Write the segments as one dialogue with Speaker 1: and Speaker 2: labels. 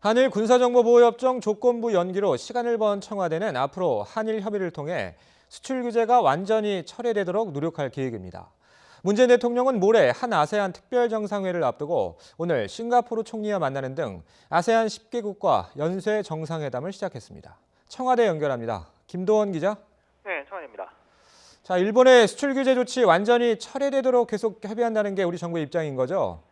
Speaker 1: 한일 군사정보보호협정 조건부 연기로 시간을 번 청와대는 앞으로 한일 협의를 통해 수출 규제가 완전히 철회되도록 노력할 계획입니다. 문재인 대통령은 모레 한 아세안 특별정상회를 앞두고 오늘 싱가포르 총리와 만나는 등 아세안 10개국과 연쇄 정상회담을 시작했습니다. 청와대 연결합니다. 김도원 기자.
Speaker 2: 네, 청와대입니다.
Speaker 1: 자, 일본의 수출 규제 조치 완전히 철회되도록 계속 협의한다는 게 우리 정부의 입장인 거죠?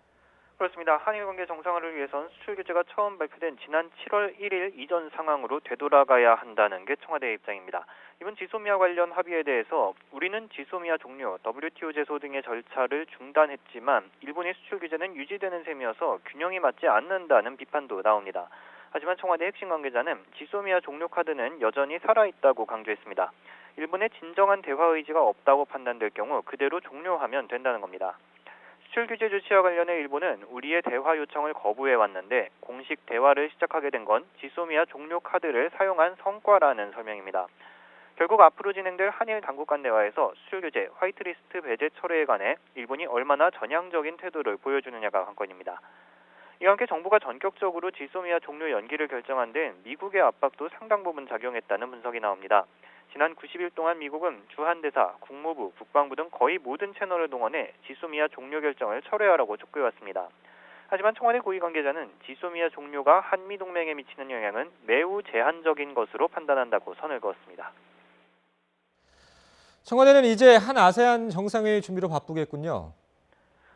Speaker 2: 그렇습니다. 한일 관계 정상화를 위해선 수출 규제가 처음 발표된 지난 7월 1일 이전 상황으로 되돌아가야 한다는 게 청와대의 입장입니다. 이번 지소미아 관련 합의에 대해서 우리는 지소미아 종료, WTO 제소 등의 절차를 중단했지만 일본의 수출 규제는 유지되는 셈이어서 균형이 맞지 않는다는 비판도 나옵니다. 하지만 청와대 핵심 관계자는 지소미아 종료 카드는 여전히 살아있다고 강조했습니다. 일본의 진정한 대화 의지가 없다고 판단될 경우 그대로 종료하면 된다는 겁니다. 수출 규제 조치와 관련해 일본은 우리의 대화 요청을 거부해 왔는데 공식 대화를 시작하게 된 건 지소미아 종료 카드를 사용한 성과라는 설명입니다. 결국 앞으로 진행될 한일 당국 간 대화에서 수출 규제, 화이트리스트 배제 철회에 관해 일본이 얼마나 전향적인 태도를 보여주느냐가 관건입니다. 이와 함께 정부가 전격적으로 지소미아 종료 연기를 결정한 데는 미국의 압박도 상당 부분 작용했다는 분석이 나옵니다. 지난 90일 동안 미국은 주한대사, 국무부, 국방부 등 거의 모든 채널을 동원해 지소미아 종료 결정을 철회하라고 촉구해왔습니다. 하지만 청와대 고위 관계자는 지소미아 종료가 한미동맹에 미치는 영향은 매우 제한적인 것으로 판단한다고 선을 그었습니다.
Speaker 1: 청와대는 이제 한 아세안 정상회의 준비로 바쁘겠군요.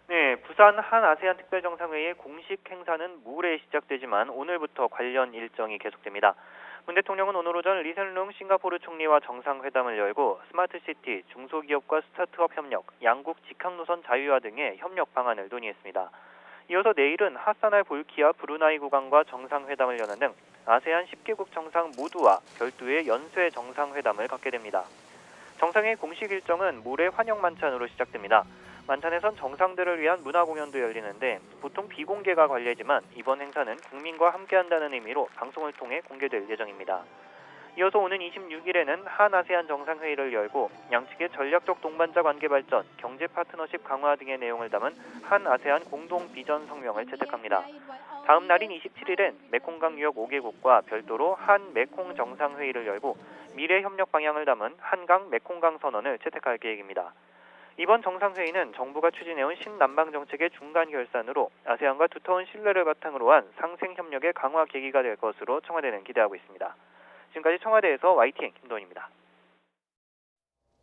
Speaker 2: 네, 부산 한 아세안 특별정상회의의 공식 행사는 모레 시작되지만 오늘부터 관련 일정이 계속됩니다. 문 대통령은 오늘 오전 리셀룽 싱가포르 총리와 정상회담을 열고 스마트시티, 중소기업과 스타트업 협력, 양국 직항노선 자유화 등의 협력 방안을 논의했습니다. 이어서 내일은 하사날 볼키아 브루나이 국왕과 정상회담을 여는 등 아세안 10개국 정상 모두와 별도의 연쇄 정상회담을 갖게 됩니다. 정상회의 공식 일정은 모레 환영 만찬으로 시작됩니다. 만찬에선 정상들을 위한 문화 공연도 열리는데 보통 비공개가 관례지만 이번 행사는 국민과 함께한다는 의미로 방송을 통해 공개될 예정입니다. 이어서 오는 26일에는 한 아세안 정상회의를 열고 양측의 전략적 동반자 관계 발전, 경제 파트너십 강화 등의 내용을 담은 한 아세안 공동 비전 성명을 채택합니다. 다음 날인 27일엔 메콩강 유역 5개국과 별도로 한 메콩 정상회의를 열고 미래 협력 방향을 담은 한강 메콩강 선언을 채택할 계획입니다. 이번 정상회의는 정부가 추진해온 신남방 정책의 중간 결산으로 아세안과 두터운 신뢰를 바탕으로 한 상생 협력의 강화 계기가 될 것으로 청와대는 기대하고 있습니다. 지금까지 청와대에서 YTN 김도원입니다.